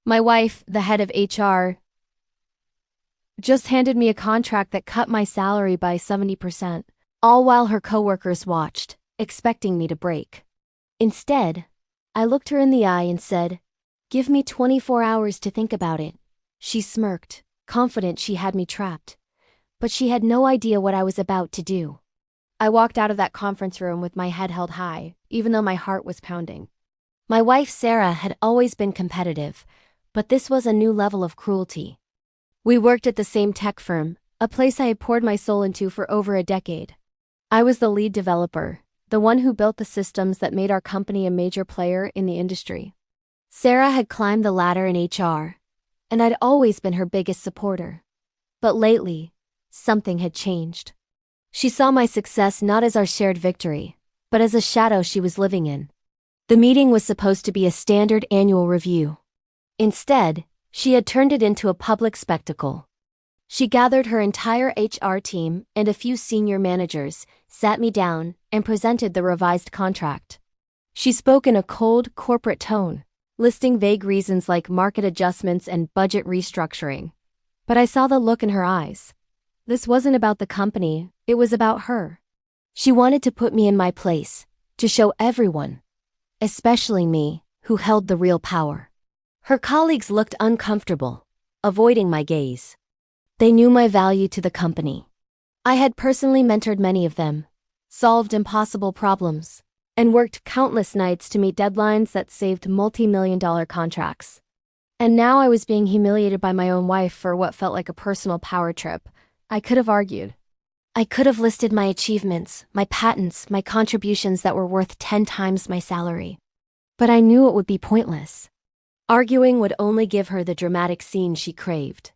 My wife, the head of HR, just handed me a contract that cut my salary by 70%, all while her coworkers watched, expecting me to break. Instead, I looked her in the eye and said, "Give me 24 hours to think about it." She smirked, confident she had me trapped. But she had no idea what I was about to do. I walked out of that conference room with my head held high, even though my heart was pounding. My wife Sarah had always been competitive, but this was a new level of cruelty. We worked at the same tech firm, a place I had poured my soul into for over a decade. I was the lead developer, the one who built the systems that made our company a major player in the industry. Sarah had climbed the ladder in HR, and I'd always been her biggest supporter. But lately, something had changed. She saw my success not as our shared victory, but as a shadow she was living in. The meeting was supposed to be a standard annual review. Instead, she had turned it into a public spectacle. She gathered her entire HR team and a few senior managers, sat me down, and presented the revised contract. She spoke in a cold, corporate tone, listing vague reasons like market adjustments and budget restructuring. But I saw the look in her eyes. This wasn't about the company, it was about her. She wanted to put me in my place, to show everyone, especially me, who held the real power. Her colleagues looked uncomfortable, avoiding my gaze. They knew my value to the company. I had personally mentored many of them, solved impossible problems, and worked countless nights to meet deadlines that saved multi-million-dollar contracts. And now I was being humiliated by my own wife for what felt like a personal power trip. I could have argued. I could have listed my achievements, my patents, my contributions that were worth 10 times my salary. But I knew it would be pointless. Arguing would only give her the dramatic scene she craved.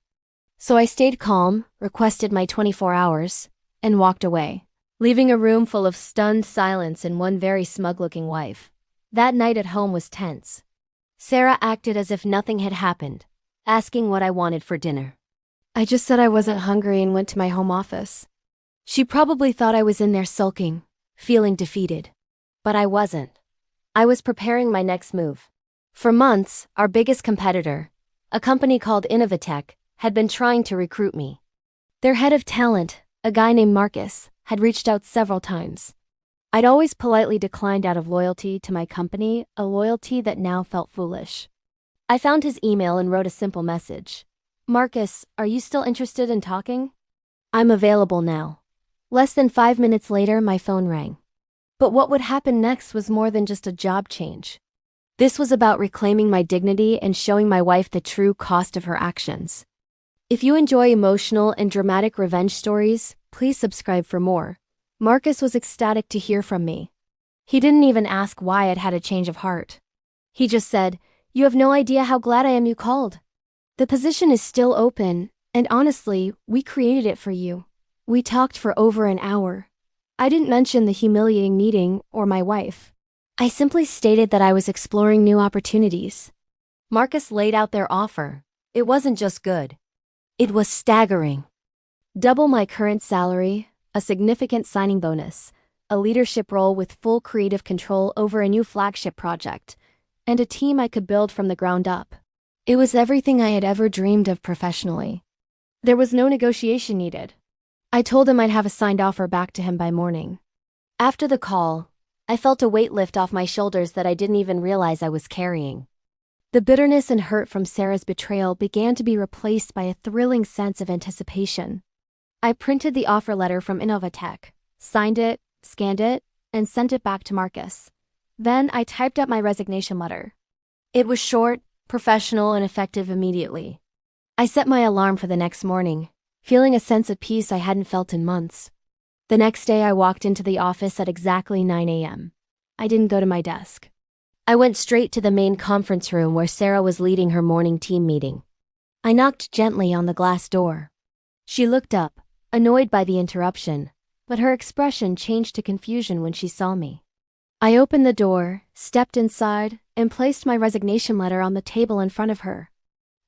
So I stayed calm, requested my 24 hours, and walked away, leaving a room full of stunned silence and one very smug-looking wife. That night at home was tense. Sarah acted as if nothing had happened, asking what I wanted for dinner. I just said I wasn't hungry and went to my home office. She probably thought I was in there sulking, feeling defeated. But I wasn't. I was preparing my next move. For months, our biggest competitor, a company called Innovatech, had been trying to recruit me. Their head of talent, a guy named Marcus, had reached out several times. I'd always politely declined out of loyalty to my company, a loyalty that now felt foolish. I found his email and wrote a simple message. "Marcus, are you still interested in talking? I'm available now." Less than 5 minutes later, my phone rang. But what would happen next was more than just a job change. This was about reclaiming my dignity and showing my wife the true cost of her actions. If you enjoy emotional and dramatic revenge stories, please subscribe for more. Marcus was ecstatic to hear from me. He didn't even ask why I'd had a change of heart. He just said, "You have no idea how glad I am you called. The position is still open, and honestly, we created it for you." We talked for over an hour. I didn't mention the humiliating meeting or my wife. I simply stated that I was exploring new opportunities. Marcus laid out their offer. It wasn't just good. It was staggering. Double my current salary, a significant signing bonus, a leadership role with full creative control over a new flagship project, and a team I could build from the ground up. It was everything I had ever dreamed of professionally. There was no negotiation needed. I told him I'd have a signed offer back to him by morning. After the call, I felt a weight lift off my shoulders that I didn't even realize I was carrying. The bitterness and hurt from Sarah's betrayal began to be replaced by a thrilling sense of anticipation. I printed the offer letter from Innovatech, signed it, scanned it, and sent it back to Marcus. Then I typed up my resignation letter. It was short, professional, and effective immediately. I set my alarm for the next morning, feeling a sense of peace I hadn't felt in months. The next day I walked into the office at exactly 9 a.m. I didn't go to my desk. I went straight to the main conference room where Sarah was leading her morning team meeting. I knocked gently on the glass door. She looked up, annoyed by the interruption, but her expression changed to confusion when she saw me. I opened the door, stepped inside, and placed my resignation letter on the table in front of her.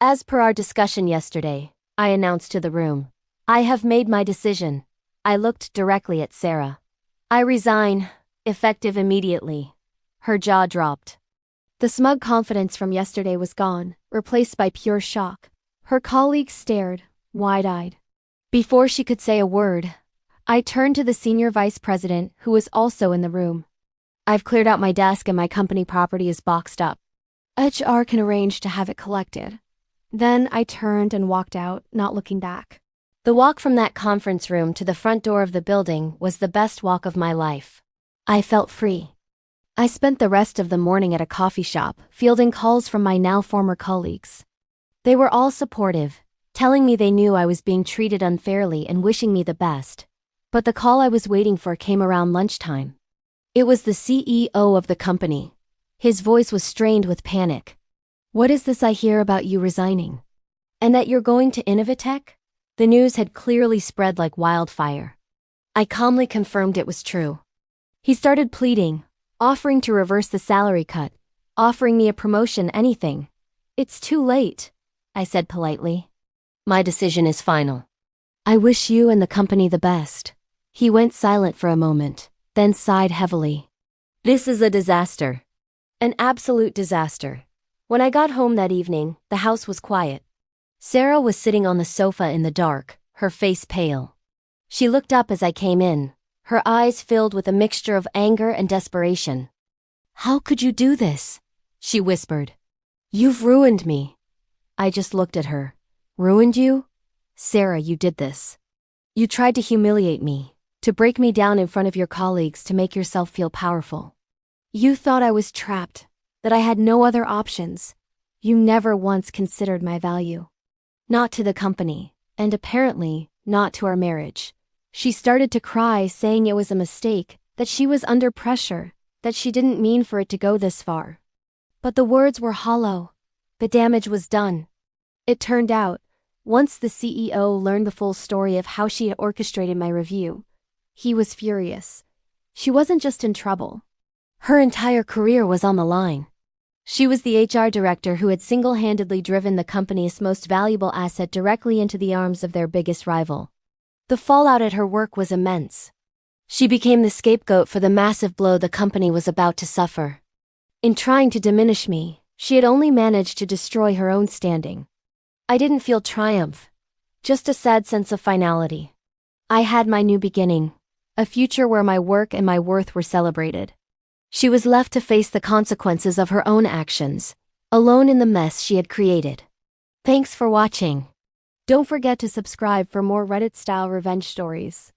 "As per our discussion yesterday," I announced to the room, "I have made my decision." I looked directly at Sarah. "I resign, effective immediately." Her jaw dropped. The smug confidence from yesterday was gone, replaced by pure shock. Her colleagues stared, wide-eyed. Before she could say a word, I turned to the senior vice president, who was also in the room. I've cleared out my desk and my company property is boxed up. HR can arrange to have it collected. Then I turned and walked out, not looking back. The walk from that conference room to the front door of the building was the best walk of my life. I felt free. I spent the rest of the morning at a coffee shop, fielding calls from my now former colleagues. They were all supportive, telling me they knew I was being treated unfairly and wishing me the best. But the call I was waiting for came around lunchtime. It was the CEO of the company. His voice was strained with panic. "What is this I hear about you resigning? And that you're going to Innovatech?" The news had clearly spread like wildfire. I calmly confirmed it was true. He started pleading, offering to reverse the salary cut, offering me a promotion, anything. "It's too late," I said politely. "My decision is final. I wish you and the company the best." He went silent for a moment, then sighed heavily. "This is a disaster. An absolute disaster." When I got home that evening, the house was quiet. Sarah was sitting on the sofa in the dark, her face pale. She looked up as I came in, her eyes filled with a mixture of anger and desperation. "How could you do this?" she whispered. "You've ruined me." I just looked at her. "Ruined you? Sarah, you did this. You tried to humiliate me, to break me down in front of your colleagues to make yourself feel powerful. You thought I was trapped, that I had no other options. You never once considered my value. Not to the company, and apparently, not to our marriage." She started to cry, saying it was a mistake, that she was under pressure, that she didn't mean for it to go this far. But the words were hollow. The damage was done. It turned out, once the CEO learned the full story of how she had orchestrated my review, he was furious. She wasn't just in trouble. Her entire career was on the line. She was the HR director who had single-handedly driven the company's most valuable asset directly into the arms of their biggest rival. The fallout at her work was immense. She became the scapegoat for the massive blow the company was about to suffer. In trying to diminish me, she had only managed to destroy her own standing. I didn't feel triumph, just a sad sense of finality. I had my new beginning, a future where my work and my worth were celebrated. She was left to face the consequences of her own actions, alone in the mess she had created. Thanks for watching. Don't forget to subscribe for more Reddit-style revenge stories.